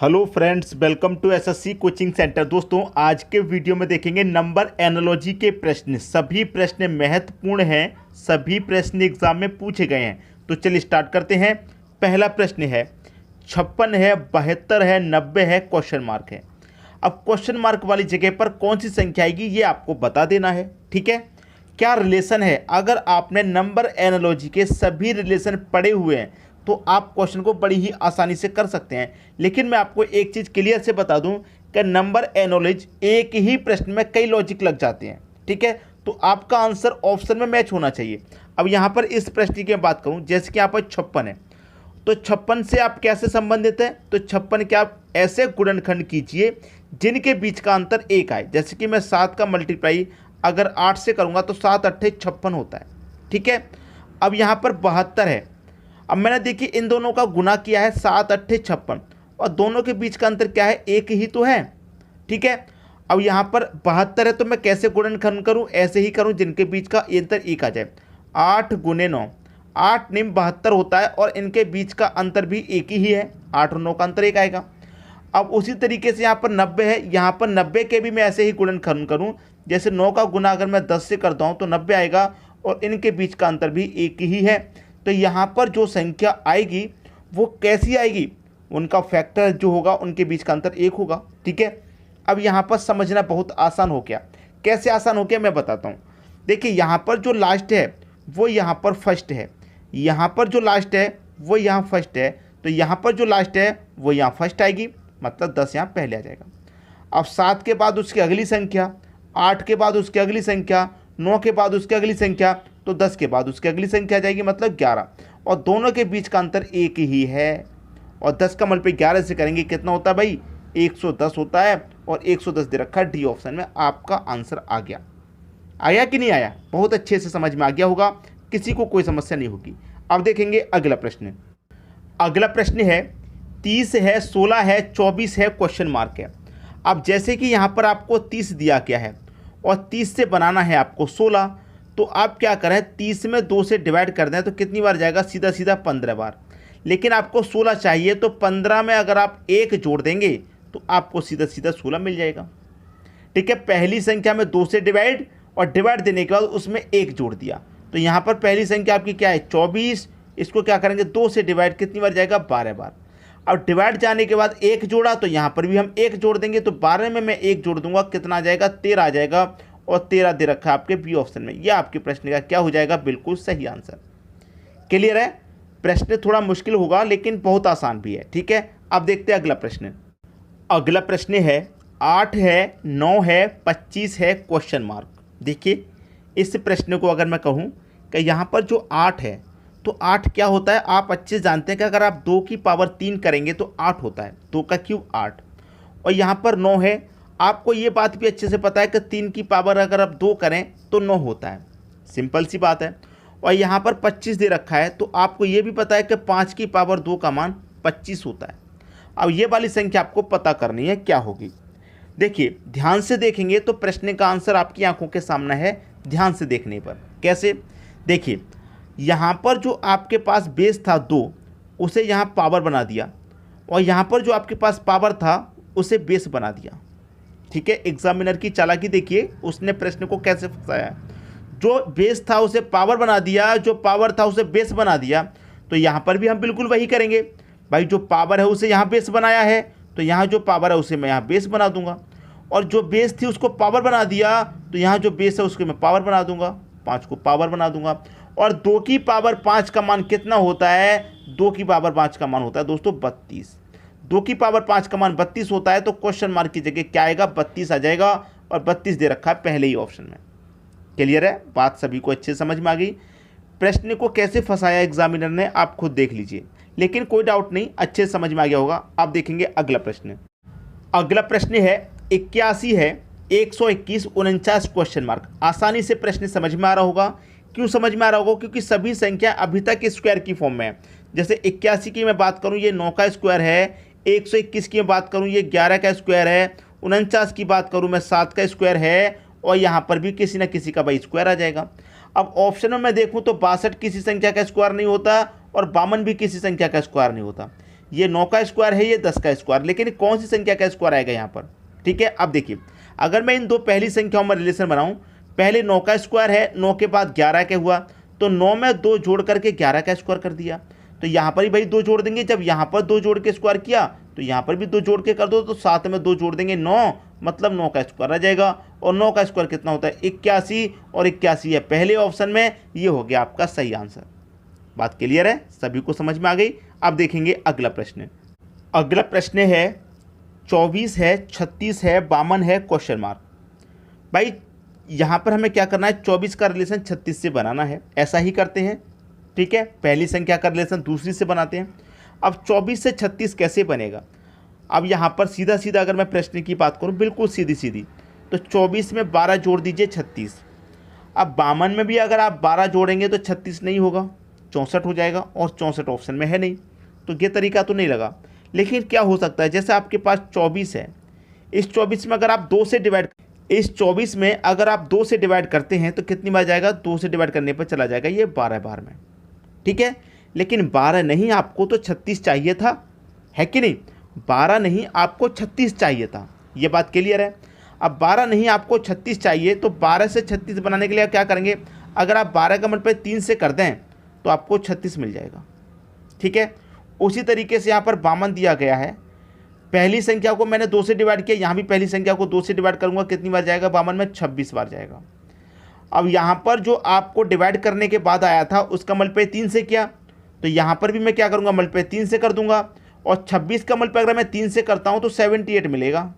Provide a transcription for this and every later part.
Hello friends, welcome to SSC coaching centre. दोस्तों, आज के वीडियो में देखेंगे नंबर एनालॉजी के प्रश्न। सभी प्रश्न महत्वपूर्ण हैं, सभी प्रश्न एग्जाम में पूछे गए हैं। तो चलिए स्टार्ट करते हैं। पहला प्रश्न है 56 है, 72 है, 90 है, क्वेश्चन मार्क है। अब क्वेश्चन मार्क वाली जगह पर कौन सी संख्या आएगी ये आपको बता देना है। ठीक है, क्या रिलेशन है? अगर आपने नंबर एनालॉजी के सभी रिलेशन पढ़े हुए हैं तो आप क्वेश्चन को बड़ी ही आसानी से कर सकते हैं। लेकिन मैं आपको एक चीज़ क्लियर से बता दूं कि नंबर एनालॉजी एक ही प्रश्न में कई लॉजिक लग जाते हैं। ठीक है, तो आपका आंसर ऑप्शन में मैच होना चाहिए। अब यहाँ पर इस प्रश्न की बात करूँ, जैसे कि यहाँ पर 56 है, तो 56 से आप कैसे संबंधित हैं? तो 56 के आप ऐसे गुणनखंड कीजिए जिनके बीच का अंतर 1 आए। जैसे कि मैं 7 का मल्टीप्लाई अगर 8 से करूँगा तो 7 8 56 होता है। ठीक है, अब यहाँ पर 72 है। अब मैंने देखिए इन दोनों का गुना किया है, 7 8 56, और दोनों के बीच का अंतर क्या है? 1 ही तो है। ठीक है, अब यहाँ पर 72 है तो मैं कैसे गुणनखंड करूँ? ऐसे ही करूँ जिनके बीच का अंतर 1 आ जाए। 8 गुने 9, 8 9 72 होता है, और इनके बीच का अंतर भी 1 ही है। 8 और 9 का अंतर 1 आएगा। अब उसी तरीके से यहाँ पर 90 है, यहाँ पर 90 के भी मैं ऐसे ही गुणनखंड करूँ। जैसे 9 का गुना अगर मैं 10 से करता हूँ तो 90 आएगा, और इनके बीच का अंतर भी 1 ही है। तो यहाँ पर जो संख्या आएगी वो कैसी आएगी? उनका फैक्टर जो होगा उनके बीच का अंतर 1 होगा। ठीक है, अब यहाँ पर समझना बहुत आसान हो गया। कैसे आसान हो गया मैं बताता हूँ। देखिए यहाँ पर जो लास्ट है वो यहाँ पर फर्स्ट है, यहाँ पर जो लास्ट है वो यहाँ फर्स्ट है, तो यहाँ पर जो लास्ट है वो यहाँ फर्स्ट आएगी, मतलब 10 यहाँ पहले आ जाएगा। अब 7 के बाद उसकी अगली संख्या, 8 के बाद उसकी अगली संख्या, 9 के बाद उसकी अगली संख्या, तो 10 के बाद उसकी अगली संख्या आ जाएगी, मतलब 11। और दोनों के बीच का अंतर 1 ही है। और 10 का मल्टीप्लाई 11 से करेंगे कितना होता है भाई? 110 होता है, और 110 दे रखा है डी ऑप्शन में। आपका आंसर आ गया। आया कि नहीं आया? बहुत अच्छे से समझ में आ गया होगा, किसी को कोई समस्या नहीं होगी। अब देखेंगे अगला प्रश्न। अगला प्रश्न है 30 है, 16 है, 24 है, क्वेश्चन मार्क है। अब जैसे कि यहाँ पर आपको 30 दिया गया है और 30 से बनाना है आपको 16, तो आप क्या करें? 30 में 2 से डिवाइड कर दें तो कितनी बार जाएगा? सीधा सीधा 15 बार। लेकिन आपको 16 चाहिए, तो 15 में अगर आप 1 जोड़ देंगे तो आपको सीधा सीधा 16 मिल जाएगा। ठीक है, पहली संख्या में 2 से डिवाइड, और डिवाइड देने के बाद उसमें 1 जोड़ दिया, तो यहाँ पर पहली संख्या आपकी क्या है? 24। इसको क्या करेंगे? 2 से डिवाइड कितनी बार जाएगा? 12 बार। अब डिवाइड जाने के बाद 1 जोड़ा, तो यहाँ पर भी हम 1 जोड़ देंगे, तो 12 में मैं 1 जोड़ दूंगा, कितना आ जाएगा? 13 आ जाएगा, और 13 दे रखा है आपके बी ऑप्शन में। यह आपके प्रश्न का क्या हो जाएगा? बिल्कुल सही आंसर। क्लियर है? प्रश्न थोड़ा मुश्किल होगा लेकिन बहुत आसान भी है। ठीक है, अब देखते हैं अगला प्रश्न। अगला प्रश्न है 8 है, 9 है, 25 है, क्वेश्चन मार्क। देखिए इस प्रश्न को अगर मैं कहूँ कि यहाँ पर जो 8 है, तो 8 क्या होता है? आप अच्छे जानते हैं कि अगर आप 2 की पावर 3 करेंगे तो 8 होता है, 2 का क्यूब 8। और यहाँ पर 9 है, आपको ये बात भी अच्छे से पता है कि 3 की पावर अगर आप 2 करें तो 9 होता है, सिंपल सी बात है। और यहाँ पर 25 दे रखा है, तो आपको ये भी पता है कि 5 की पावर 2 का मान 25 होता है। अब ये वाली संख्या आपको पता करनी है क्या होगी। देखिए ध्यान से देखेंगे तो प्रश्न का आंसर आपकी आंखों के सामने है, ध्यान से देखने पर। कैसे? देखिए यहाँ पर जो आपके पास बेस था 2, उसे यहाँ पावर बना दिया, और यहाँ पर जो आपके पास पावर था उसे बेस बना दिया। ठीक है, एग्जामिनर की चालाकी देखिए, उसने प्रश्न को कैसे फंसाया। जो बेस था उसे पावर बना दिया, जो पावर था उसे बेस बना दिया। तो यहाँ पर भी हम बिल्कुल वही करेंगे भाई। जो पावर है उसे यहाँ बेस बनाया है, तो यहाँ जो पावर है उसे मैं यहाँ बेस बना दूंगा, और जो बेस थी उसको पावर बना दिया, तो यहाँ जो बेस है उसको मैं पावर बना दूंगा, 5 को पावर बना दूंगा। और 2 की पावर 5 का मान कितना होता है? 2 की पावर 5 का मान होता है दोस्तों 32। 2 की पावर 5 का मान 32 होता है, तो क्वेश्चन मार्क की जगह क्या आएगा? 32 आ जाएगा, और 32 दे रखा है पहले ही ऑप्शन में। क्लियर है? बात सभी को अच्छे समझ में आ गई। प्रश्न को कैसे फंसाया एग्जामिनर ने आप खुद देख लीजिए, लेकिन कोई डाउट नहीं, अच्छे समझ में आ गया होगा। आप देखेंगे अगला प्रश्न। अगला प्रश्न है 81 है, 121, 49, क्वेश्चन मार्क। आसानी से प्रश्न समझ में आ रहा होगा। क्यों समझ में आ रहा होगा? क्योंकि सभी संख्या अभी तक स्क्वायर की फॉर्म में है। जैसे 81 की मैं बात करूं ये 9 का स्क्वायर है, 121 की मैं बात करूं ये 11 का स्क्वायर है, 49 की बात करूं मैं 7 का स्क्वायर है, और यहाँ पर भी किसी ना किसी का भाई स्क्वायर आ जाएगा। अब ऑप्शन में मैं देखूं तो 62 किसी संख्या का स्क्वायर नहीं होता, और 52 भी किसी संख्या का स्क्वायर नहीं होता। ये 9 का स्क्वायर है, ये 10 का स्क्वायर, लेकिन कौन सी संख्या का स्क्वायर आएगा यहाँ पर? ठीक है, अब देखिए अगर मैं इन दो पहली संख्याओं में रिलेशन बनाऊँ, पहले 9 का स्क्वायर है, 9 के बाद 11 का हुआ, तो 9 में 2 जोड़ करके 11 का स्क्वायर कर दिया। तो यहाँ पर ही भाई 2 जोड़ देंगे, जब यहाँ पर 2 जोड़ के स्क्वायर किया तो यहाँ पर भी 2 जोड़ के कर दो, तो साथ में 2 जोड़ देंगे 9, मतलब 9 का स्क्वायर आ जाएगा। और 9 का स्क्वायर कितना होता है? 81, और 81 है पहले ऑप्शन में, ये हो गया आपका सही आंसर। बात क्लियर है, सभी को समझ में आ गई? अब देखेंगे अगला प्रश्न। अगला प्रश्न है 24 है, 36 है, 52 है, क्वेश्चन मार्क। भाई यहाँ पर हमें क्या करना है? 24 का रिलेशन 36 से बनाना है, ऐसा ही करते हैं। ठीक है, पहली संख्या का रिलेशन दूसरी से बनाते हैं। अब 24 से 36 कैसे बनेगा? अब यहाँ पर सीधा सीधा अगर मैं प्रश्न की बात करूँ, बिल्कुल सीधी सीधी, तो 24 में 12 जोड़ दीजिए 36। अब 52 में भी अगर आप 12 जोड़ेंगे तो 36 नहीं होगा, 64 हो जाएगा, और 64 ऑप्शन में है नहीं, तो ये तरीका तो नहीं लगा। लेकिन क्या हो सकता है, जैसे आपके पास 24 है, इस 24 में अगर आप 2 से डिवाइड, इस 24 में अगर आप 2 से डिवाइड करते हैं तो कितनी बार जाएगा? 2 से डिवाइड करने पर चला जाएगा ये 12 बार में। ठीक है, लेकिन 12 नहीं, आपको तो 36 चाहिए था, है कि नहीं? 12 नहीं, आपको 36 चाहिए था, ये बात क्लियर है। अब 12 नहीं, आपको 36 चाहिए, तो 12 से 36 बनाने के लिए क्या करेंगे? अगर आप 12 का मल्टीप्लाई 3 से कर दें तो आपको 36 मिल जाएगा। ठीक है, उसी तरीके से यहाँ पर 52 दिया गया है, पहली संख्या को मैंने 2 से डिवाइड किया, यहाँ भी पहली संख्या को 2 से डिवाइड करूँगा, कितनी बार जाएगा 52 में? 26 बार जाएगा। अब यहाँ पर जो आपको डिवाइड करने के बाद आया था उसका मल्टीप्लाई 3 से किया, तो यहाँ पर भी मैं क्या करूँगा? मल्टीप्लाई 3 से कर दूंगा, और 26 का मल्टीप्लाई अगर मैं 3 से करता हूँ तो 78 मिलेगा,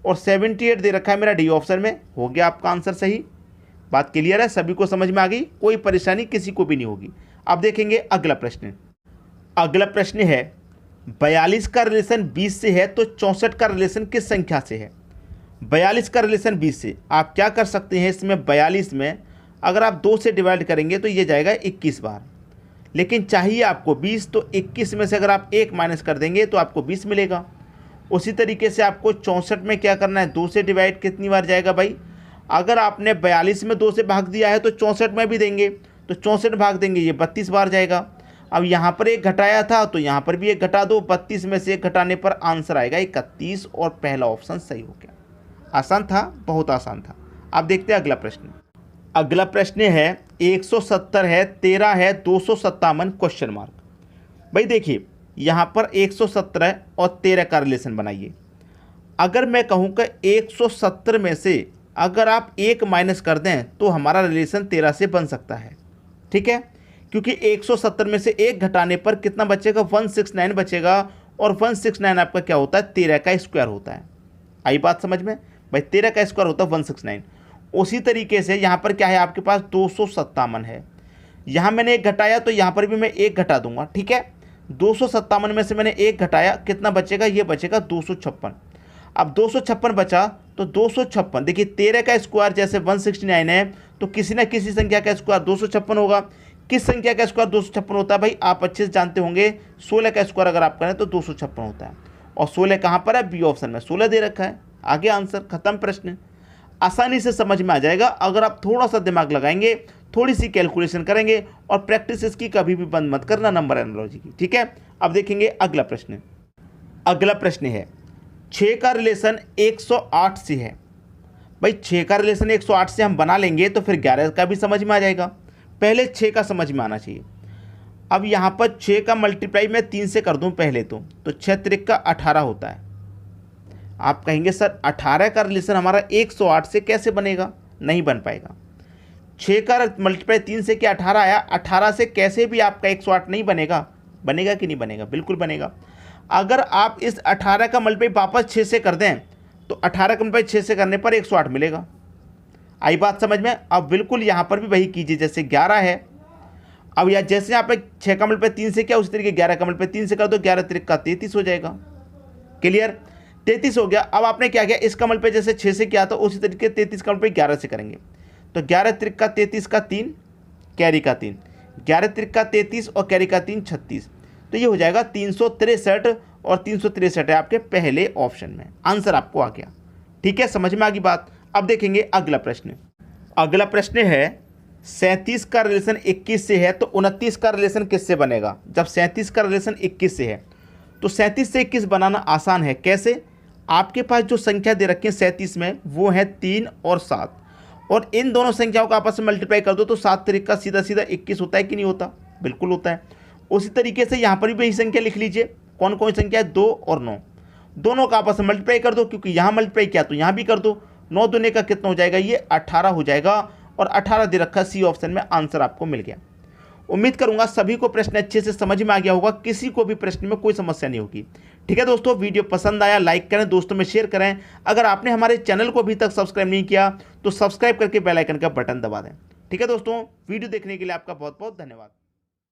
और 78 दे रखा है मेरा डी ऑप्शन में, हो गया आपका आंसर सही। बात क्लियर है, सभी को समझ में आ गई? कोई परेशानी किसी को भी नहीं होगी। अब देखेंगे अगला प्रश्न। अगला प्रश्न है 42 का रिलेशन 20 से है, तो 64 का रिलेशन किस संख्या से है? 42 का रिलेशन 20 से, आप क्या कर सकते हैं इसमें? 42 में अगर आप 2 से डिवाइड करेंगे तो ये जाएगा 21 बार, लेकिन चाहिए आपको 20, तो 21 में से अगर आप 1 माइनस कर देंगे तो आपको 20 मिलेगा। उसी तरीके से आपको 64 में क्या करना है? 2 से डिवाइड कितनी बार जाएगा भाई? अगर आपने 42 में 2 से भाग दिया है तो 64 में भी देंगे, तो 64 भाग देंगे, ये 32 बार जाएगा। अब यहाँ पर एक घटाया था तो यहाँ पर भी एक घटा दो, 32 में से एक घटाने पर आंसर आएगा 31, और पहला ऑप्शन सही हो गया। आसान था, बहुत आसान था। अब देखते हैं अगला प्रश्न। अगला प्रश्न है 170 है, 13 है, 257, क्वेश्चन मार्क। भाई देखिए यहाँ पर 117 और 13 का रिलेशन बनाइए। अगर मैं कहूँ कि 170 में से अगर आप 1 माइनस कर दें तो हमारा रिलेशन 13 से बन सकता है। ठीक है, क्योंकि 170 में से 1 घटाने पर कितना बचेगा? 169 बचेगा, और 169 आपका क्या होता है? 13 का स्क्वायर होता है। आई बात समझ में? भाई 13 का स्क्वायर होता है 169। उसी तरीके से यहाँ पर क्या है आपके पास? 257 है, यहाँ मैंने 1 घटाया तो यहाँ पर भी मैं 1 घटा दूंगा। ठीक है, 257 में से मैंने 1 घटाया, कितना बचेगा? ये बचेगा 256। अब 256 बचा, तो 256 देखिए 13 का स्क्वायर जैसे 169 है, तो किसी न किसी संख्या का स्क्वायर 256 होगा। किस संख्या का स्क्वायर 256 होता है भाई? आप अच्छे से जानते होंगे, 16 का स्क्वायर अगर आप करें तो 256 होता है, और 16 कहाँ पर है? बी ऑप्शन में 16 दे रखा है। आगे आंसर, खत्म प्रश्न। आसानी से समझ में आ जाएगा अगर आप थोड़ा सा दिमाग लगाएंगे, थोड़ी सी कैलकुलेशन करेंगे, और प्रैक्टिस इसकी कभी भी बंद मत करना नंबर एनालॉजी की। ठीक है, अब देखेंगे अगला प्रश्न। अगला प्रश्न है 6 का रिलेशन 108 से है। भाई 6 का रिलेशन 108 से हम बना लेंगे तो फिर 11 का भी समझ में आ जाएगा। पहले 6 का समझ में आना चाहिए। अब यहाँ पर 6 का मल्टीप्लाई मैं 3 से कर दूँ पहले तो 6 त्रिक का 18 होता है। आप कहेंगे सर 18 का रिलेशन हमारा 108 से कैसे बनेगा? नहीं बन पाएगा। 6 का मल्टीप्लाई 3 से क्या 18 आया, 18 से कैसे भी आपका 108 नहीं बनेगा। बनेगा कि नहीं बनेगा? बिल्कुल बनेगा। अगर आप इस 18 का मल्टीप्लाई वापस 6 से कर दें तो 18 का मल्टीप्लाई 6 से करने पर 108 मिलेगा। आई बात समझ में? अब बिल्कुल यहाँ पर भी वही कीजिए, जैसे 11 है, अब या जैसे यहाँ पे 6 का मल्टीप्लाई 3 से क्या, उसी तरीके 11 का मल्टीप्लाई 3 से कर दो, 11 त्रिक का 33 हो जाएगा। क्लियर? 33 हो गया। अब आपने क्या किया, इसका मल्टीप्लाई जैसे 6 से किया था उसी तरीके 33 का मल्टीप्लाई 11 से करेंगे, तो 11 त्रिक का 33 का 3, कैरी का 3, 11 त्रिक का 33 और कैरी का 3, 36, तो ये हो जाएगा 363, और 363 है आपके पहले ऑप्शन में। आंसर आपको आ गया। ठीक है, समझ में आ गई बात। अब देखेंगे अगला प्रश्न। अगला प्रश्न है 37 का रिलेशन 21 से है, तो 29 का रिलेशन किससे बनेगा? जब 37 का रिलेशन 21 से है तो 37 से 21 बनाना आसान है। कैसे? आपके पास जो संख्या दे रखी है 37 में वो है 3 और 7, और इन दोनों संख्याओं का आपस में मल्टीप्लाई कर दो तो 7 तरीक का सीधा सीधा 21 होता है कि नहीं होता? बिल्कुल होता है। उसी तरीके से यहाँ पर भी वही संख्या लिख लीजिए। कौन कौन संख्या है? 2 और 9, दोनों का आपस में मल्टीप्लाई कर दो, क्योंकि यहाँ मल्टीप्लाई किया तो यहाँ भी कर दो। 9 दूने का कितना हो जाएगा? ये 18 हो जाएगा, और 18 दे रखा सी ऑप्शन में, आंसर आपको मिल गया। उम्मीद करूंगा सभी को प्रश्न अच्छे से समझ में आ गया होगा, किसी को भी प्रश्न में कोई समस्या नहीं होगी। ठीक है दोस्तों, वीडियो पसंद आया लाइक करें, दोस्तों में शेयर करें। अगर आपने हमारे चैनल को अभी तक सब्सक्राइब नहीं किया तो सब्सक्राइब करके बेल आइकन का बटन दबा दें। ठीक है दोस्तों, वीडियो देखने के लिए आपका बहुत बहुत धन्यवाद।